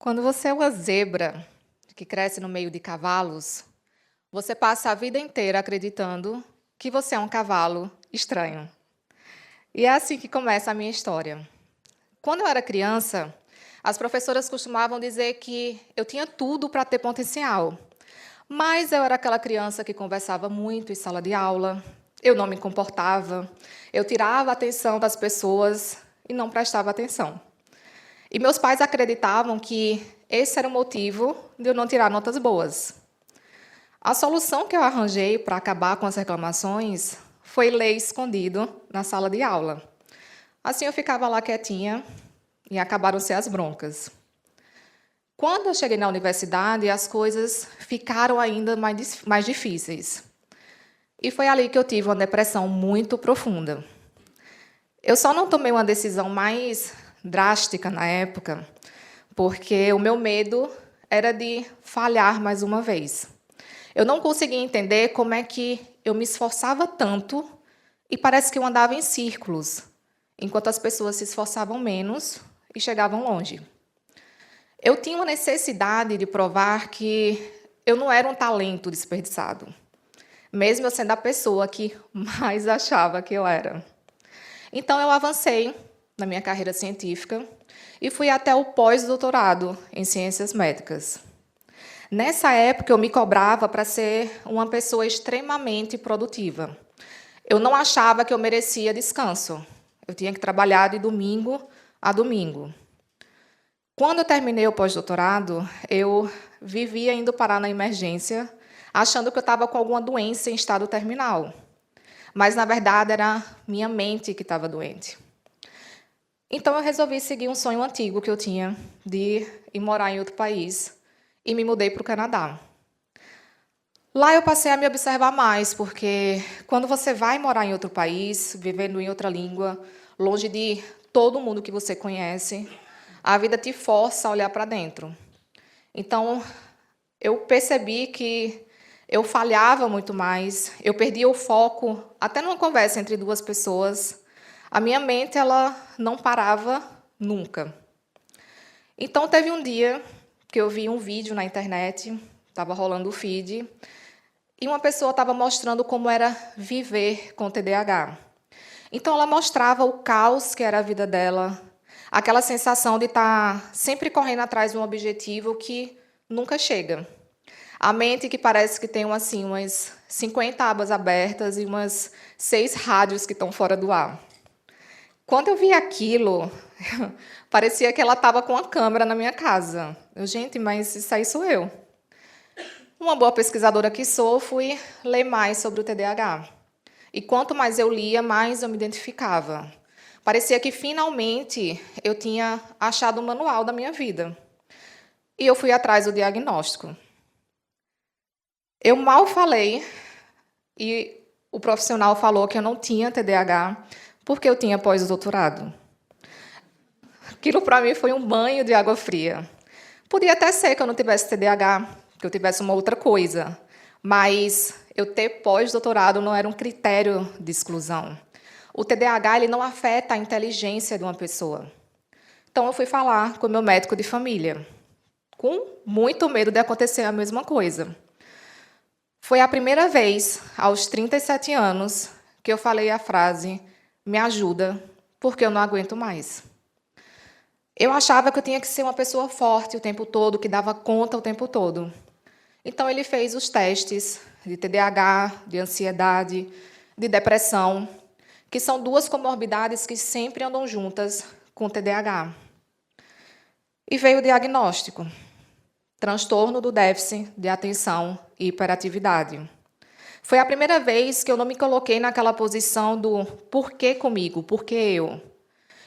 Quando você é uma zebra que cresce no meio de cavalos, você passa a vida inteira acreditando que você é um cavalo estranho. E é assim que começa a minha história. Quando eu era criança, as professoras costumavam dizer que eu tinha tudo para ter potencial, mas eu era aquela criança que conversava muito em sala de aula, eu não me comportava, eu tirava a atenção das pessoas e não prestava atenção. E meus pais acreditavam que esse era o motivo de eu não tirar notas boas. A solução que eu arranjei para acabar com as reclamações foi ler escondido na sala de aula. Assim eu ficava lá quietinha e acabaram-se as broncas. Quando eu cheguei na universidade, as coisas ficaram ainda mais difíceis. E foi ali que eu tive uma depressão muito profunda. Eu só não tomei uma decisão mais drástica na época, porque o meu medo era de falhar mais uma vez. Eu não conseguia entender como é que eu me esforçava tanto e parece que eu andava em círculos, enquanto as pessoas se esforçavam menos e chegavam longe. Eu tinha uma necessidade de provar que eu não era um talento desperdiçado, mesmo eu sendo a pessoa que mais achava que eu era. Então, eu avancei na minha carreira científica e fui até o pós-doutorado em ciências médicas. Nessa época, eu me cobrava para ser uma pessoa extremamente produtiva. Eu não achava que eu merecia descanso. Eu tinha que trabalhar de domingo a domingo. Quando eu terminei o pós-doutorado, eu vivia indo parar na emergência, achando que eu estava com alguma doença em estado terminal. Mas, na verdade, era minha mente que estava doente. Então, eu resolvi seguir um sonho antigo que eu tinha de ir morar em outro país e me mudei para o Canadá. Lá eu passei a me observar mais, porque quando você vai morar em outro país, vivendo em outra língua, longe de todo mundo que você conhece, a vida te força a olhar para dentro. Então, eu percebi que eu falhava muito mais, eu perdia o foco, até numa conversa entre duas pessoas. A minha mente ela não parava nunca. Então, teve um dia que eu vi um vídeo na internet, estava rolando o feed, e uma pessoa estava mostrando como era viver com TDAH. Então, ela mostrava o caos que era a vida dela, aquela sensação de estar sempre correndo atrás de um objetivo que nunca chega. A mente que parece que tem assim, umas 50 abas abertas e umas 6 rádios que estão fora do ar. Quando eu vi aquilo, parecia que ela estava com a câmera na minha casa. Gente, mas isso aí sou eu. Uma boa pesquisadora que sou, fui ler mais sobre o TDAH. E quanto mais eu lia, mais eu me identificava. Parecia que, finalmente, eu tinha achado o manual da minha vida. E eu fui atrás do diagnóstico. Eu mal falei, e o profissional falou que eu não tinha TDAH, porque eu tinha pós-doutorado. Aquilo, para mim, foi um banho de água fria. Podia até ser que eu não tivesse TDAH, que eu tivesse uma outra coisa, mas eu ter pós-doutorado não era um critério de exclusão. O TDAH ele não afeta a inteligência de uma pessoa. Então, eu fui falar com o meu médico de família, com muito medo de acontecer a mesma coisa. Foi a primeira vez, aos 37 anos, que eu falei a frase: me ajuda, porque eu não aguento mais. Eu achava que eu tinha que ser uma pessoa forte o tempo todo, que dava conta o tempo todo. Então, ele fez os testes de TDAH, de ansiedade, de depressão, que são 2 comorbidades que sempre andam juntas com o TDAH. E veio o diagnóstico: transtorno do déficit de atenção e hiperatividade. Foi a primeira vez que eu não me coloquei naquela posição do por que comigo, por que eu.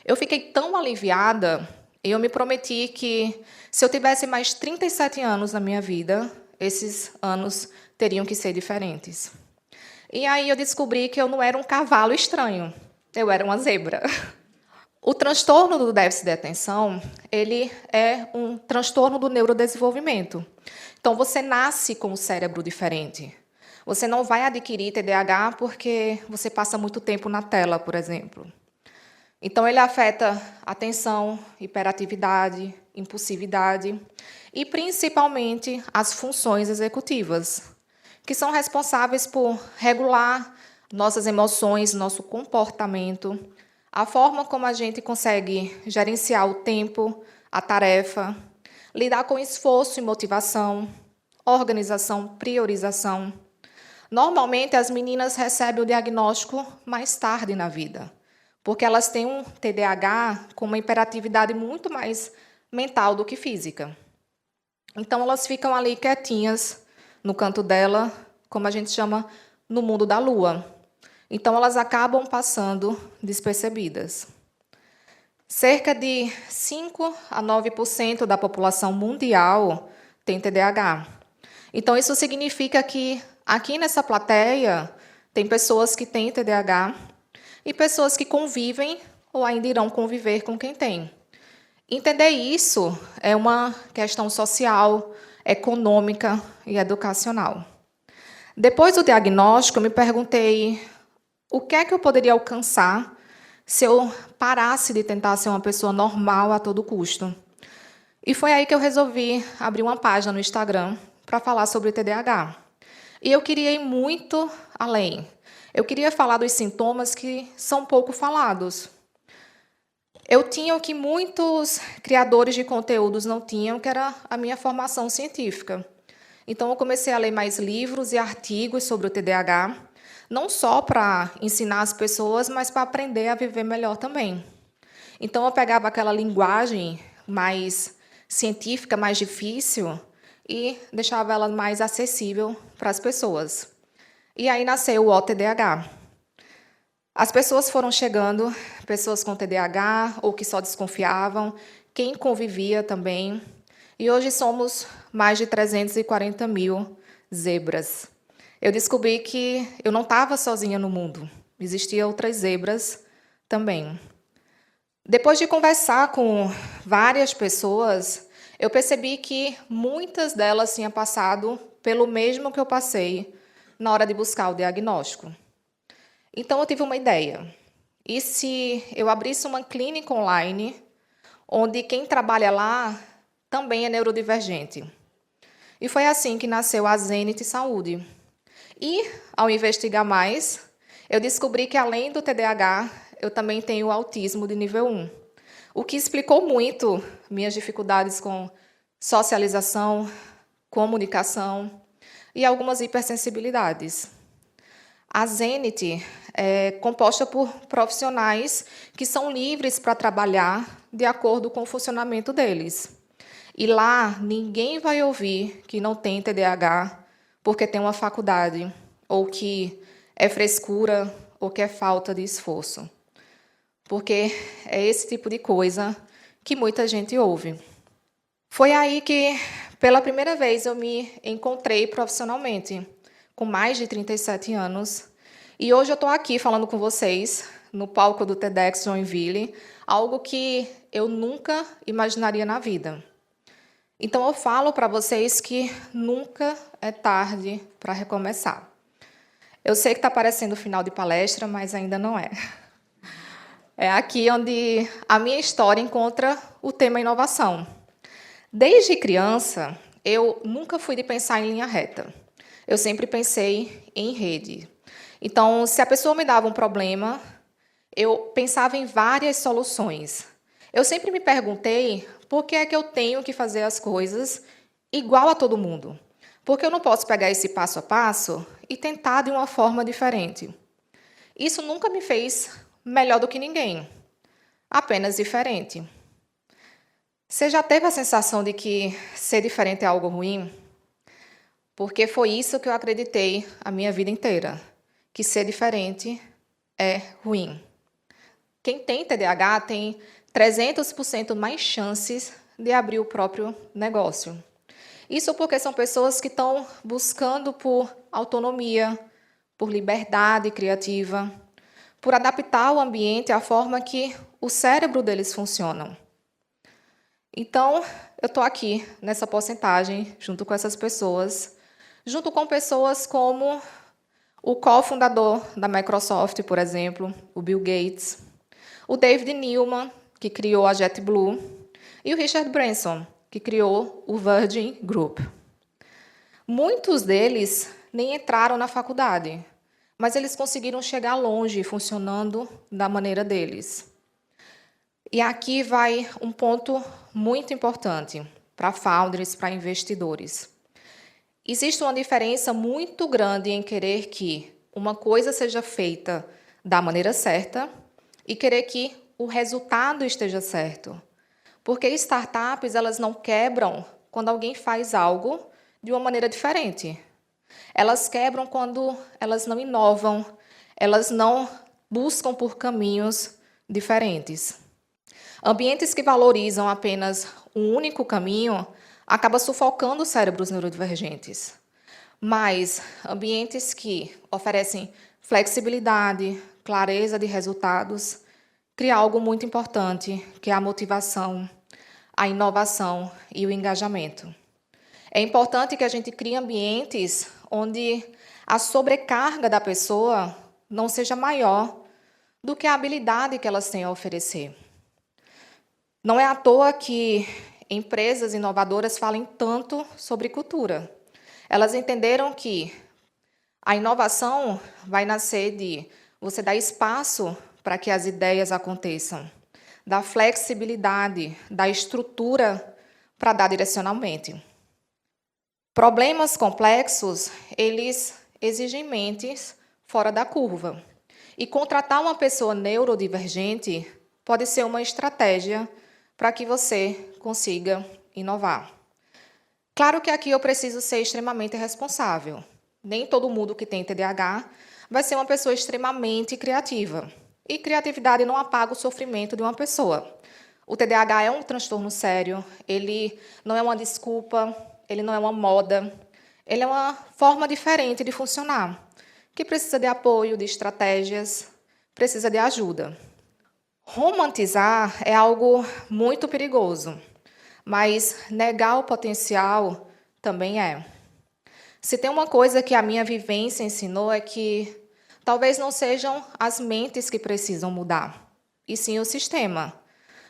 Eu fiquei tão aliviada e eu me prometi que, se eu tivesse mais 37 anos na minha vida, esses anos teriam que ser diferentes. E aí eu descobri que eu não era um cavalo estranho, eu era uma zebra. O transtorno do déficit de atenção, ele é um transtorno do neurodesenvolvimento. Então, você nasce com o cérebro diferente. Você não vai adquirir TDAH porque você passa muito tempo na tela, por exemplo. Então, ele afeta atenção, hiperatividade, impulsividade e, principalmente, as funções executivas, que são responsáveis por regular nossas emoções, nosso comportamento, a forma como a gente consegue gerenciar o tempo, a tarefa, lidar com esforço e motivação, organização, priorização. Normalmente, as meninas recebem o diagnóstico mais tarde na vida, porque elas têm um TDAH com uma hiperatividade muito mais mental do que física. Então, elas ficam ali quietinhas, no canto dela, como a gente chama, no mundo da lua. Então, elas acabam passando despercebidas. Cerca de 5 a 9% da população mundial tem TDAH. Então, isso significa que aqui nessa plateia tem pessoas que têm TDAH e pessoas que convivem ou ainda irão conviver com quem tem. Entender isso é uma questão social, econômica e educacional. Depois do diagnóstico, eu me perguntei o que é que eu poderia alcançar se eu parasse de tentar ser uma pessoa normal a todo custo. E foi aí que eu resolvi abrir uma página no Instagram para falar sobre TDAH. E eu queria ir muito além. Eu queria falar dos sintomas que são pouco falados. Eu tinha o que muitos criadores de conteúdos não tinham, que era a minha formação científica. Então, eu comecei a ler mais livros e artigos sobre o TDAH, não só para ensinar as pessoas, mas para aprender a viver melhor também. Então, eu pegava aquela linguagem mais científica, mais difícil, e deixava ela mais acessível para as pessoas. E aí nasceu o TDAH. As pessoas foram chegando, pessoas com TDAH ou que só desconfiavam, quem convivia também. E hoje somos mais de 340 mil zebras. Eu descobri que eu não estava sozinha no mundo. Existiam outras zebras também. Depois de conversar com várias pessoas, eu percebi que muitas delas tinham passado pelo mesmo que eu passei na hora de buscar o diagnóstico. Então, eu tive uma ideia. E se eu abrisse uma clínica online, onde quem trabalha lá também é neurodivergente? E foi assim que nasceu a Zenith Saúde. E, ao investigar mais, eu descobri que, além do TDAH, eu também tenho autismo de nível 1, o que explicou muito minhas dificuldades com socialização, comunicação e algumas hipersensibilidades. A Zenith é composta por profissionais que são livres para trabalhar de acordo com o funcionamento deles. E lá, ninguém vai ouvir que não tem TDAH porque tem uma faculdade, ou que é frescura, ou que é falta de esforço. Porque é esse tipo de coisa que muita gente ouve. Foi aí que, pela primeira vez, eu me encontrei profissionalmente, com mais de 37 anos. E hoje eu estou aqui falando com vocês, no palco do TEDx Joinville, algo que eu nunca imaginaria na vida. Então, eu falo para vocês que nunca é tarde para recomeçar. Eu sei que está parecendo final de palestra, mas ainda não é. É aqui onde a minha história encontra o tema inovação. Desde criança, eu nunca fui de pensar em linha reta. Eu sempre pensei em rede. Então, se a pessoa me dava um problema, eu pensava em várias soluções. Eu sempre me perguntei por que é que eu tenho que fazer as coisas igual a todo mundo. Por que eu não posso pegar esse passo a passo e tentar de uma forma diferente? Isso nunca me fez melhor do que ninguém, apenas diferente. Você já teve a sensação de que ser diferente é algo ruim? Porque foi isso que eu acreditei a minha vida inteira, que ser diferente é ruim. Quem tem TDAH tem 300% mais chances de abrir o próprio negócio. Isso porque são pessoas que estão buscando por autonomia, por liberdade criativa, por adaptar o ambiente à forma que o cérebro deles funciona. Então, eu estou aqui nessa porcentagem, junto com essas pessoas, junto com pessoas como o cofundador da Microsoft, por exemplo, o Bill Gates, o David Neeleman, que criou a JetBlue, e o Richard Branson, que criou o Virgin Group. Muitos deles nem entraram na faculdade, mas eles conseguiram chegar longe funcionando da maneira deles. E aqui vai um ponto muito importante para founders, para investidores. Existe uma diferença muito grande em querer que uma coisa seja feita da maneira certa e querer que o resultado esteja certo. Porque startups, elas não quebram quando alguém faz algo de uma maneira diferente. Elas quebram quando elas não inovam, elas não buscam por caminhos diferentes. Ambientes que valorizam apenas um único caminho acabam sufocando os cérebros neurodivergentes. Mas ambientes que oferecem flexibilidade, clareza de resultados, criam algo muito importante, que é a motivação, a inovação e o engajamento. É importante que a gente crie ambientes onde a sobrecarga da pessoa não seja maior do que a habilidade que elas têm a oferecer. Não é à toa que empresas inovadoras falem tanto sobre cultura. Elas entenderam que a inovação vai nascer de você dar espaço para que as ideias aconteçam, da flexibilidade, da estrutura para dar direcionalmente. Problemas complexos, eles exigem mentes fora da curva. E contratar uma pessoa neurodivergente pode ser uma estratégia para que você consiga inovar. Claro que aqui eu preciso ser extremamente responsável. Nem todo mundo que tem TDAH vai ser uma pessoa extremamente criativa. E criatividade não apaga o sofrimento de uma pessoa. O TDAH é um transtorno sério, ele não é uma desculpa, ele não é uma moda, ele é uma forma diferente de funcionar, que precisa de apoio, de estratégias, precisa de ajuda. Romantizar é algo muito perigoso, mas negar o potencial também é. Se tem uma coisa que a minha vivência ensinou é que talvez não sejam as mentes que precisam mudar, e sim o sistema.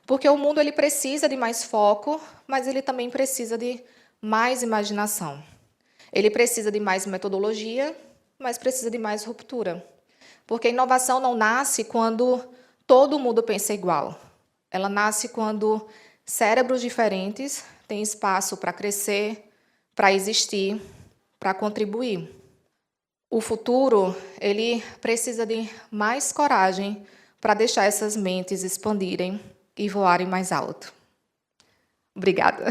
Porque o mundo ele precisa de mais foco, mas ele também precisa de mais imaginação. Ele precisa de mais metodologia, mas precisa de mais ruptura. Porque a inovação não nasce quando todo mundo pensa igual. Ela nasce quando cérebros diferentes têm espaço para crescer, para existir, para contribuir. O futuro, ele precisa de mais coragem para deixar essas mentes expandirem e voarem mais alto. Obrigada.